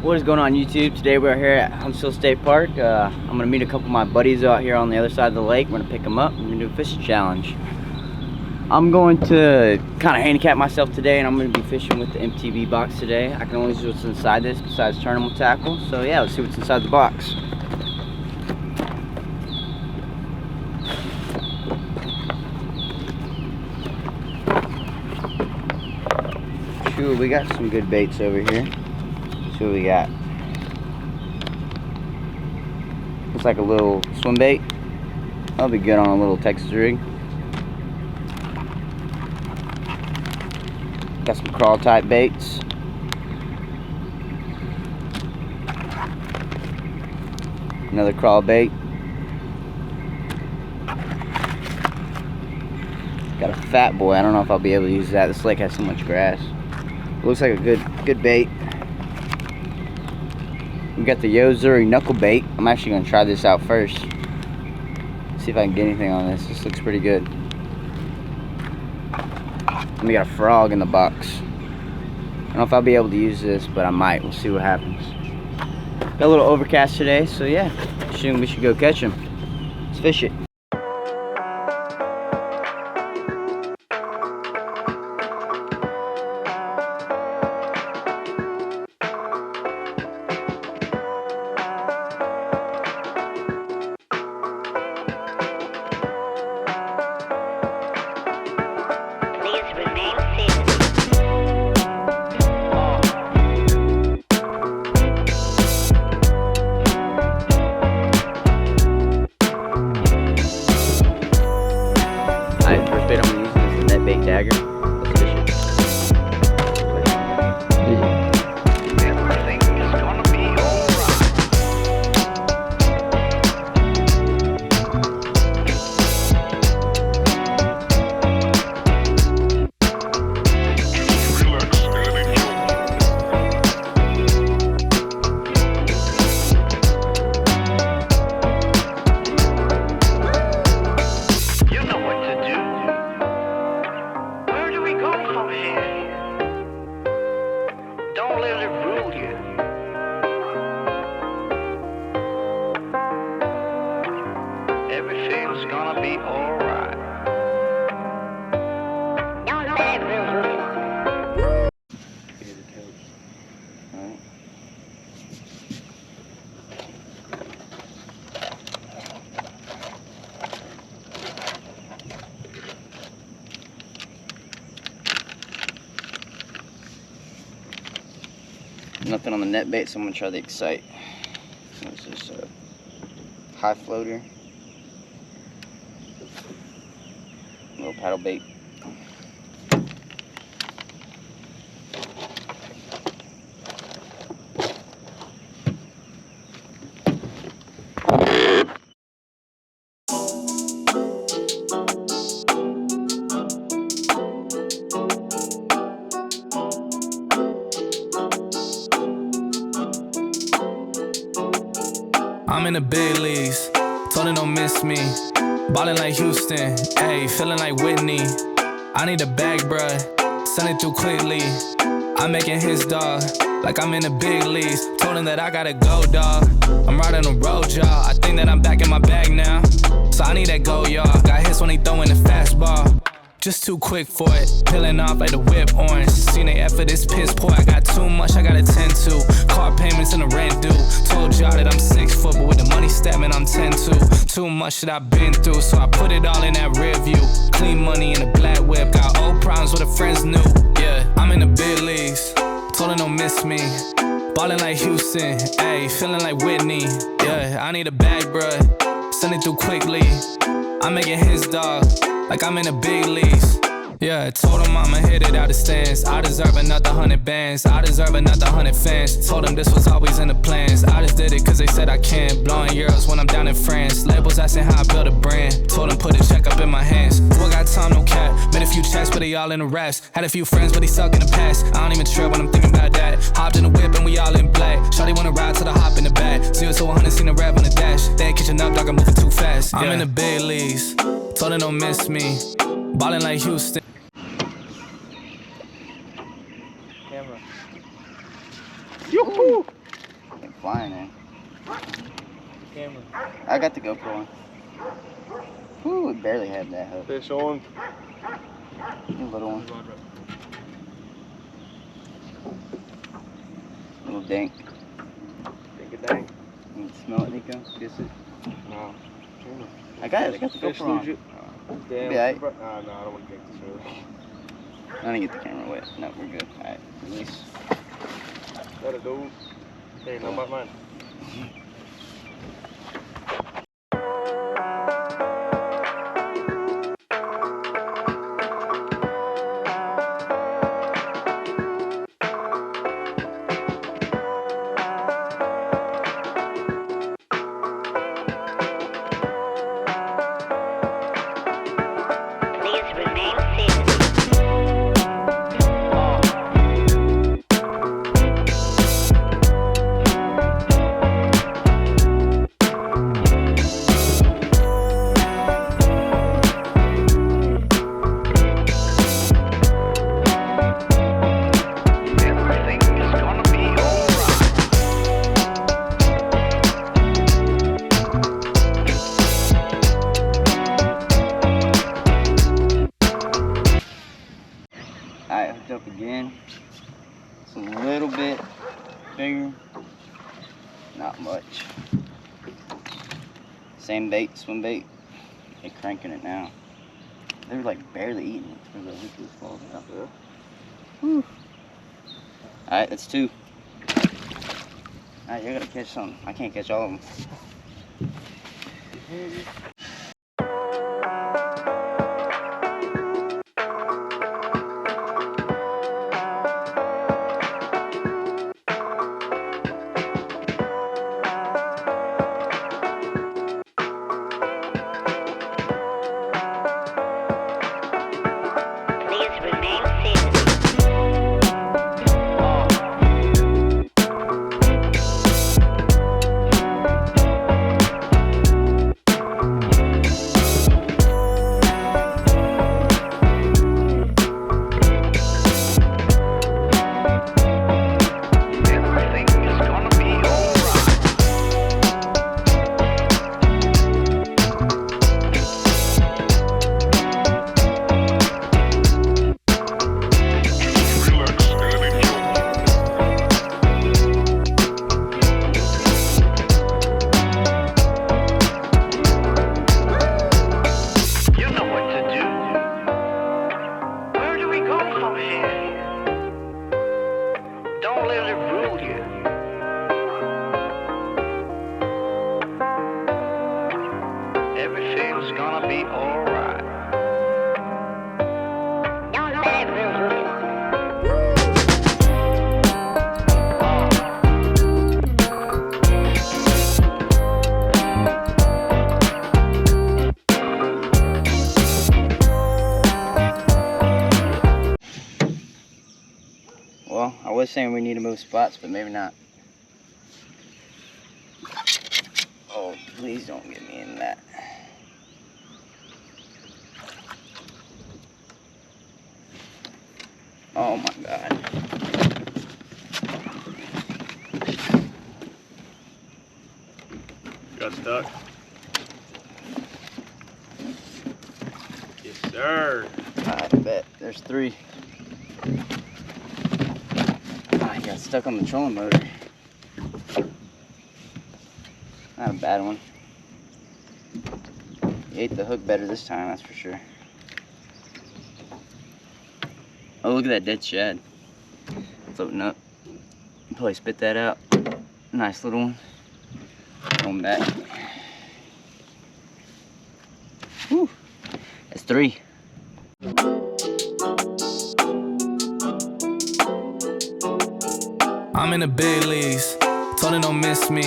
What is going on YouTube? Today we're here at Huntsville State Park. I'm going to meet a couple of my buddies out here on the other side of the lake. We're going to pick them up. We're going to do a fishing challenge. I'm going to kind of handicap myself today, and I'm going to be fishing with the MTB box today. I can only see what's inside this besides tournament tackle. So yeah, let's see what's inside the box. Sure, we got some good baits over here. See what we got. Looks like a little swim bait. That'll be good on a little Texas rig. Got some crawl type baits. Another crawl bait. Got a fat boy. I don't know if I'll be able to use that. This lake has so much grass. Looks like a good bait. We got the Yozuri knuckle bait. I'm actually going to try this out first. See if I can get anything on this. This looks pretty good. And we got a frog in the box. I don't know if I'll be able to use this, but I might. We'll see what happens. Got a little overcast today, so yeah. We should go catch him. Let's fish it. First bait I'm going to use is the net bait dagger. Let's fish it. Everything is going to be alright. Don't let it rule you. Everything's gonna be alright. Don't let it rule you. Here's the coach. Alright. Nothing on the net bait, so I'm going to try the Excite. This is a high floater. Little paddle bait. I'm in the big leagues, told her don't miss me. Ballin' like Houston, ayy, feeling like Whitney. I need a bag, bruh, send it through quickly. I'm making his dog, like I'm in the big leagues. Told him that I gotta go, dog. I'm riding the road, y'all. I think that I'm back in my bag now. So I need that go, y'all. Got hits when he throwing the fastball. Just too quick for it, peeling off like the whip orange. Seen they effort, this piss poor. I got too much I gotta tend to. Car payments and the rent due. Told y'all that I'm 6 foot, but with the money statement I'm 10-2. Too much that I've been through, so I put it all in that rear view. Clean money in a black whip, got old problems with the friends new. Yeah, I'm in the big leagues, told her don't miss me. Ballin' like Houston, ayy, feeling like Whitney. Yeah, I need a bag, bruh, send it through quickly. I'm making his dog, like I'm in the big leagues. Yeah, I told him I'ma hit it out the stands. I deserve another 100 bands. I deserve another 100 fans. Told them this was always in the plans. I just did it cause they said I can. Blowing euros when I'm down in France. Labels asking how I build a brand. Told them put a check up in my hands. Still got time, no cap. Made a few checks, but they all in the raps. Had a few friends, but they suck in the past. I don't even trip when I'm thinking about that. Hopped in the whip and we all in black. Shawty wanna ride till the hop in the back. 0 to 100, seen a rap on the dash. They ain't catching up, dog, I'm moving too fast. I'm in the big leagues. Told her don't miss me. Ballin' like Houston. Camera. Yoo-hoo! flying in. Camera. I got the GoPro on. Ooh, we barely had that hook. Fish on. A little one. Little dank. Think it dang. You can smell it, Nico? Kiss it. No. I got the Fish GoPro lose on. you. Damn. Yeah, No, I don't want to drink this early. I didn't get the camera wet. No, we're good. Alright, release. Let it go. Hey, no about mine. Alright, hooked up again. It's a little bit bigger. Not much. Same bait, swim bait. They're cranking it now. They're like barely eating it for the hook is falling out. Whew. Alright, that's 2. Alright, you're gonna catch some. I can't catch all of them. Everything's gonna be alright. Don't know that Well, I was saying we need to move spots, but maybe not. Oh, please don't get me in that. Oh my God. Got stuck. Yes, sir. I bet. There's 3. I got stuck on the trolling motor. Not a bad one. You ate the hook better this time, that's for sure. Oh, look at that dead shad. Floating up. Probably spit that out. Nice little one. Going back. Whew. That's 3. I'm in the big leagues, told her don't miss me.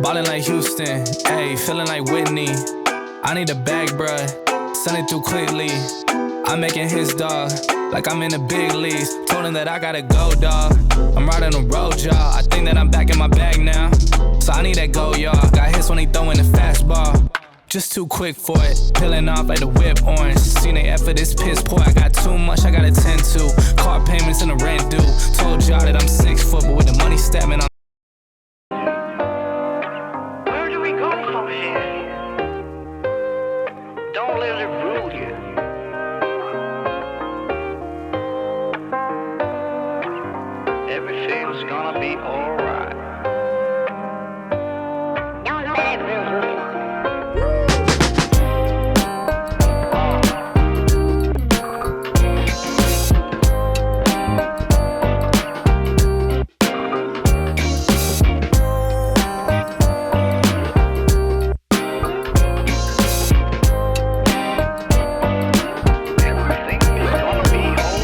Ballin' like Houston, ayy, feeling like Whitney. I need a bag, bruh, send it through quickly. I'm making his dog, like I'm in the big leagues. Told him that I gotta go, dog. I'm riding the road, y'all. I think that I'm back in my bag now. So I need that go, y'all. Got hits when he throwing the fastball. Just too quick for it, peeling off like the whip orange. Seen they effort, this piss poor. I got too much, I gotta tend to. Car payments and the rent due. Told y'all that I'm 6 foot, but with the money stepping on. be alright. Y'all know that feels good. Everything is gonna be alright.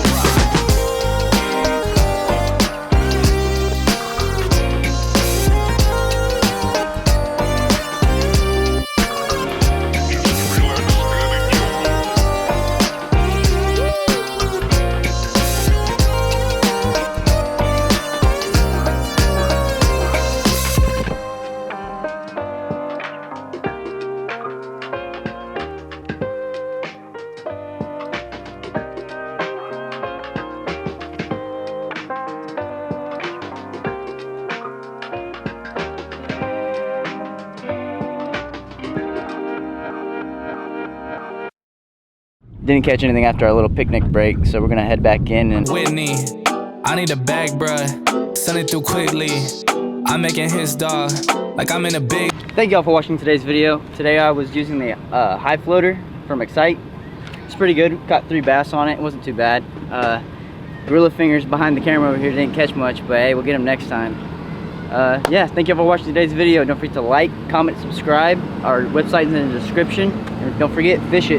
Didn't catch anything after our little picnic break, so we're gonna head back in and Whitney, I need a bag, bruh. Send it through quickly. I'm making his dog like I'm in a big. thank y'all for watching today's video. Today I was using the high floater from Excite. It's pretty good. Got 3 bass on it. It wasn't too bad. Gorilla fingers behind the camera over here didn't catch much, but hey, we'll get them next time. Yeah, thank y'all for watching today's video. Don't forget to like, comment, subscribe. Our website's in the description. And don't forget, fish it.